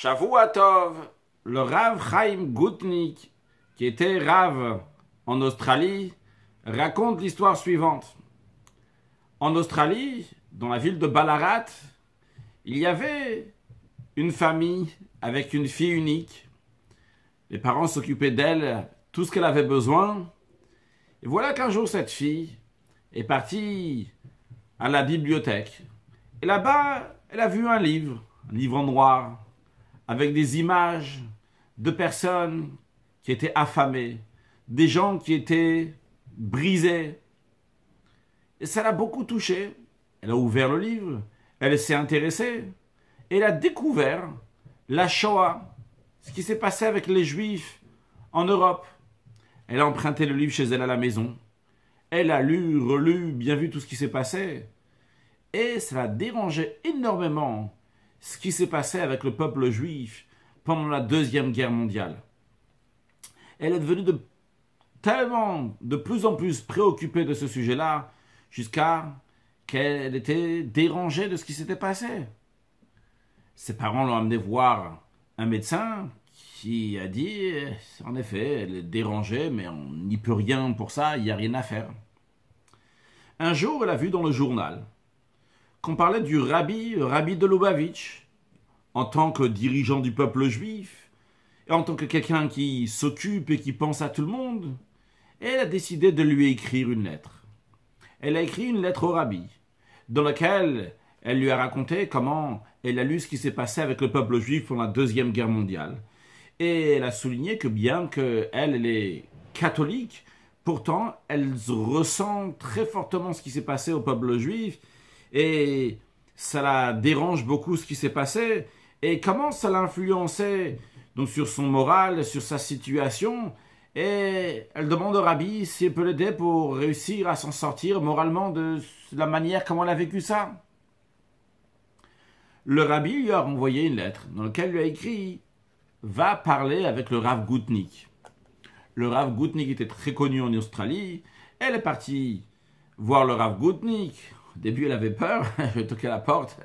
Shavua Tov, le Rav Chaim Gutnick, qui était Rav en Australie, raconte l'histoire suivante. En Australie, dans la ville de Ballarat, il y avait une famille avec une fille unique. Les parents s'occupaient d'elle, tout ce qu'elle avait besoin. Et voilà qu'un jour, cette fille est partie à la bibliothèque. Et là-bas, elle a vu un livre en noir, avec des images de personnes qui étaient affamées, des gens qui étaient brisés. Et ça l'a beaucoup touchée. Elle a ouvert le livre, elle s'est intéressée, et elle a découvert la Shoah, ce qui s'est passé avec les Juifs en Europe. Elle a emprunté le livre chez elle à la maison. Elle a lu, relu, bien vu tout ce qui s'est passé. Et ça l'a dérangé énormément ce qui s'est passé avec le peuple juif pendant la Deuxième Guerre mondiale. Elle est devenue de plus en plus préoccupée de ce sujet-là, jusqu'à qu'elle était dérangée de ce qui s'était passé. Ses parents l'ont amenée voir un médecin qui a dit, en effet, elle est dérangée, mais on n'y peut rien pour ça, il n'y a rien à faire. Un jour, elle a vu dans le journal qu'on parlait du Rabbi de Lubavitch, en tant que dirigeant du peuple juif, et en tant que quelqu'un qui s'occupe et qui pense à tout le monde. Et elle a décidé de lui écrire une lettre. Elle a écrit une lettre au Rabbi, dans laquelle elle lui a raconté comment elle a lu ce qui s'est passé avec le peuple juif pendant la Deuxième Guerre mondiale. Et elle a souligné que bien qu'elle est catholique, pourtant elle ressent très fortement ce qui s'est passé au peuple juif, et ça la dérange beaucoup ce qui s'est passé, et comment ça l'a influencé donc sur son moral, sur sa situation. Et elle demande au Rabbi si elle peut l'aider pour réussir à s'en sortir moralement de la manière comment elle a vécu ça. Le Rabbi lui a renvoyé une lettre dans laquelle il lui a écrit « Va parler avec le Rav Gutnick ». Le Rav Gutnick était très connu en Australie. Elle est partie voir le Rav Gutnick. Au début, elle avait peur. Je toquais à la porte.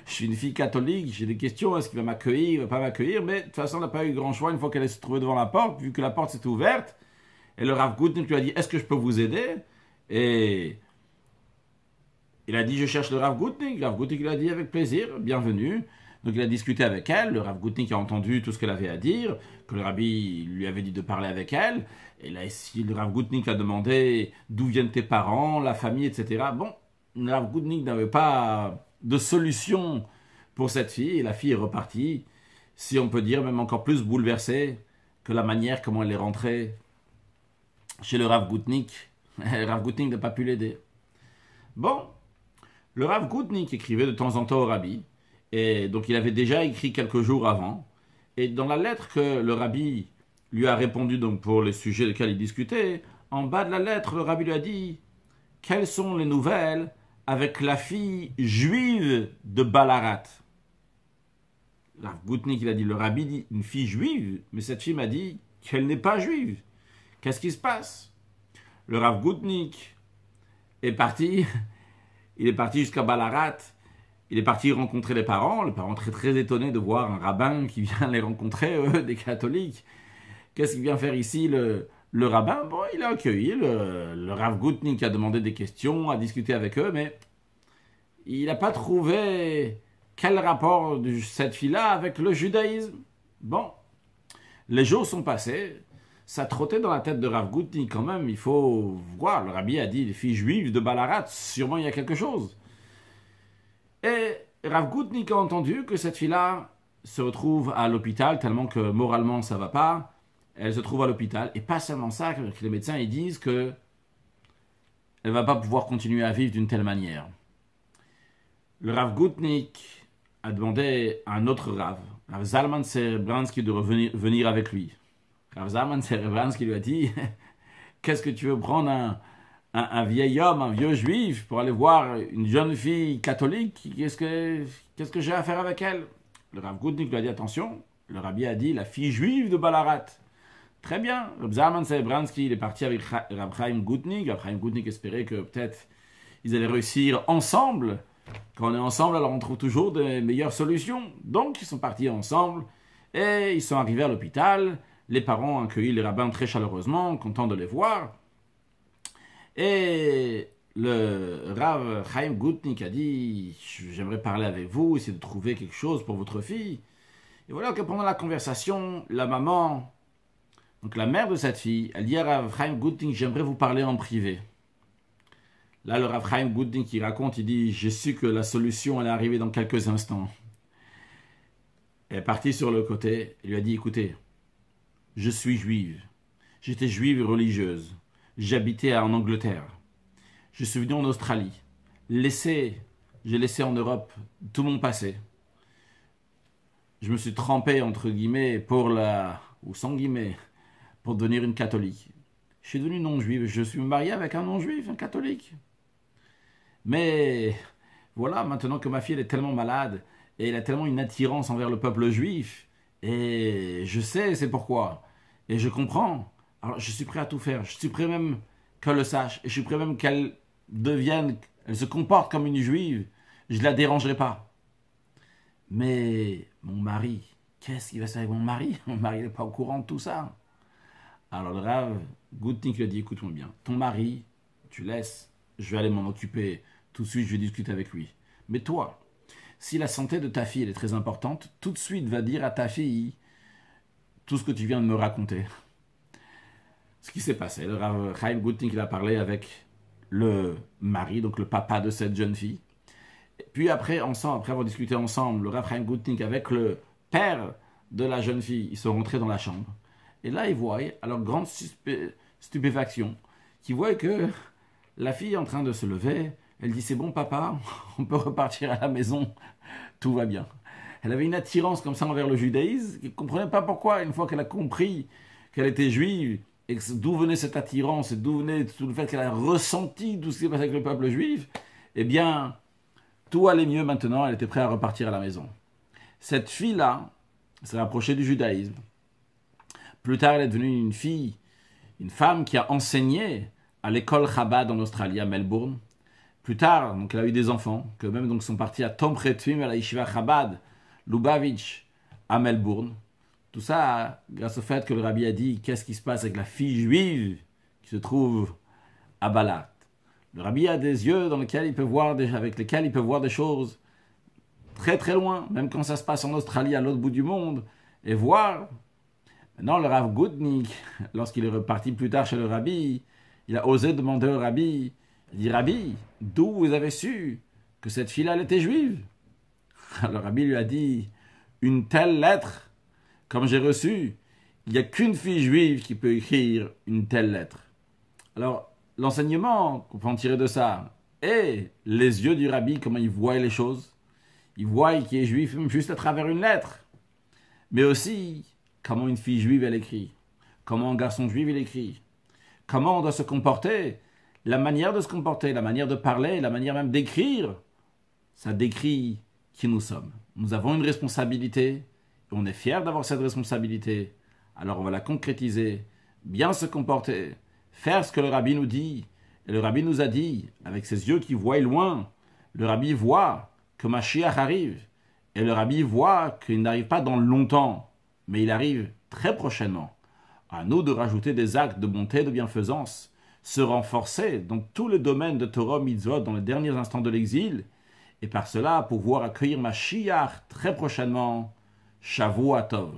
Je suis une fille catholique, j'ai des questions, est-ce qu'il va m'accueillir, il ne va pas m'accueillir, mais de toute façon, elle n'a pas eu grand choix une fois qu'elle s'est trouvée devant la porte, vu que la porte s'était ouverte. Et le Rav Gutnick lui a dit, est-ce que je peux vous aider? Et il a dit, je cherche le Rav Gutnick. Le Rav Gutnick lui a dit, avec plaisir, bienvenue. Donc il a discuté avec elle, le Rav Gutnick a entendu tout ce qu'elle avait à dire, que le Rabbi lui avait dit de parler avec elle. Et là, ici, le Rav Gutnick a demandé d'où viennent tes parents, la famille, etc. Bon, le Rav Gutnick n'avait pas de solution pour cette fille, et la fille est repartie, si on peut dire, même encore plus bouleversée que la manière comment elle est rentrée chez le Rav Gutnick. Le Rav Gutnick n'a pas pu l'aider. Bon, le Rav Gutnick écrivait de temps en temps au Rabbi, et donc il avait déjà écrit quelques jours avant, et dans la lettre que le Rabbi lui a répondu donc pour les sujets lesquels il discutait, en bas de la lettre, le Rabbi lui a dit « Quelles sont les nouvelles avec la fille juive de Ballarat ?» Rav Gutnick, il a dit, le Rabbi dit, une fille juive, mais cette fille m'a dit qu'elle n'est pas juive. Qu'est-ce qui se passe? Le Rav Gutnick est parti, il est parti jusqu'à Ballarat, il est parti rencontrer les parents très très étonnés de voir un rabbin qui vient les rencontrer, eux, des catholiques. Qu'est-ce qu'il vient faire ici, le rabbin? Bon, il a accueilli, le Rav Gutnick a demandé des questions, a discuté avec eux, mais il n'a pas trouvé quel rapport de cette fille-là avec le judaïsme. Bon, les jours sont passés, ça trottait dans la tête de Rav Gutnick quand même, il faut voir, le Rabbi a dit, les filles juives de Ballarat, sûrement il y a quelque chose. Et Rav Gutnick a entendu que cette fille-là se retrouve à l'hôpital, tellement que moralement ça ne va pas. Elle se trouve à l'hôpital, et pas seulement ça, que les médecins ils disent que elle ne va pas pouvoir continuer à vivre d'une telle manière. Le Rav Gutnick a demandé à un autre Rav, Rav Zalman Serebransky, de venir avec lui. Rav Zalman Serebransky lui a dit « Qu'est-ce que tu veux prendre un vieil homme, un vieux juif, pour aller voir une jeune fille catholique? Qu'est-ce que j'ai à faire avec elle ?» Le Rav Gutnick lui a dit « Attention, le Rabbi a dit la fille juive de Ballarat. » Très bien, Rav Zalman Serebransky, il est parti avec Rav Chaim Gutnick. Rav Chaim Gutnick espérait que peut-être ils allaient réussir ensemble Quand on est ensemble, alors on trouve toujours des meilleures solutions. Donc, ils sont partis ensemble et ils sont arrivés à l'hôpital. Les parents ont accueilli les rabbins très chaleureusement, contents de les voir. Et le Rav Chaim Gutnick a dit « J'aimerais parler avec vous, essayer de trouver quelque chose pour votre fille. » Et voilà que pendant la conversation, la maman, donc la mère de cette fille, elle dit à Rav Chaim Gutnick « J'aimerais vous parler en privé. » Là, le Rav Chaim Gutnick, il raconte, il dit « J'ai su que la solution allait arriver dans quelques instants. » Elle est partie sur le côté, elle lui a dit « Écoutez, je suis juive. J'étais juive et religieuse. J'habitais en Angleterre. Je suis venu en Australie. J'ai laissé en Europe tout mon passé. Je me suis trempé, entre guillemets, ou sans guillemets, pour devenir une catholique. Je suis devenu non-juive. Je suis marié avec un non-juif, un catholique. Mais voilà, maintenant que ma fille elle est tellement malade et elle a tellement une attirance envers le peuple juif, et je sais c'est pourquoi, et je comprends. Alors je suis prêt à tout faire. Je suis prêt même qu'elle le sache, et je suis prêt même qu'elle elle se comporte comme une juive. Je ne la dérangerai pas. Mais mon mari, qu'est-ce qui va se faire avec mon mari? Mon mari n'est pas au courant de tout ça. Alors le Rav Gutnick lui a dit, écoute-moi bien, ton mari, tu laisses, je vais aller m'en occuper, tout de suite je vais discuter avec lui. Mais toi, si la santé de ta fille elle est très importante, tout de suite va dire à ta fille tout ce que tu viens de me raconter. Ce qui s'est passé, le Rav Chaim Gutnick il a parlé avec le mari, donc le papa de cette jeune fille. Et puis après avoir discuté ensemble, le Rav Chaim Gutnick avec le père de la jeune fille, ils sont rentrés dans la chambre. Et là, ils voient, à leur grande stupéfaction, qu'ils voient que la fille est en train de se lever. Elle dit, c'est bon papa, on peut repartir à la maison, tout va bien. Elle avait une attirance comme ça envers le judaïsme, elle ne comprenait pas pourquoi, une fois qu'elle a compris qu'elle était juive, et d'où venait cette attirance, et d'où venait tout le fait qu'elle a ressenti tout ce qui s'est passé avec le peuple juif, eh bien, tout allait mieux maintenant, elle était prête à repartir à la maison. Cette fille-là s'est rapprochée du judaïsme. Plus tard, elle est devenue une femme qui a enseigné à l'école Chabad en Australie, à Melbourne. Plus tard, donc, elle a eu des enfants, que même donc, sont partis à Tom Retfim, à la Yeshiva Chabad, Lubavitch, à Melbourne. Tout ça grâce au fait que le rabbi a dit qu'est-ce qui se passe avec la fille juive qui se trouve à Balat. Le rabbi a des yeux avec lesquels il peut voir des choses très très loin, même quand ça se passe en Australie, à l'autre bout du monde, et voir. Maintenant, le Rav Gutnick, lorsqu'il est reparti plus tard chez le rabbi, il a osé demander au rabbi, il dit, Rabbi, d'où vous avez su que cette fille-là, elle était juive? Alors, le rabbi lui a dit, une telle lettre, comme j'ai reçu, il n'y a qu'une fille juive qui peut écrire une telle lettre. Alors, l'enseignement qu'on peut en tirer de ça, et les yeux du rabbi, comment il voit les choses, il voit qu'il est juif même juste à travers une lettre, mais aussi comment une fille juive elle écrit, comment un garçon juif il écrit, comment on doit se comporter, la manière de se comporter, la manière de parler, la manière même d'écrire, ça décrit qui nous sommes. Nous avons une responsabilité, et on est fiers d'avoir cette responsabilité, alors on va la concrétiser, bien se comporter, faire ce que le rabbi nous dit, et le rabbi nous a dit, avec ses yeux qui voient loin, le rabbi voit que Mashiach arrive, et le rabbi voit qu'il n'arrive pas dans longtemps, mais il arrive très prochainement. À nous de rajouter des actes de bonté, de bienfaisance, se renforcer dans tous les domaines de Torah Mitzvot dans les derniers instants de l'exil, et par cela pouvoir accueillir Mashiach très prochainement. Shavua Tov.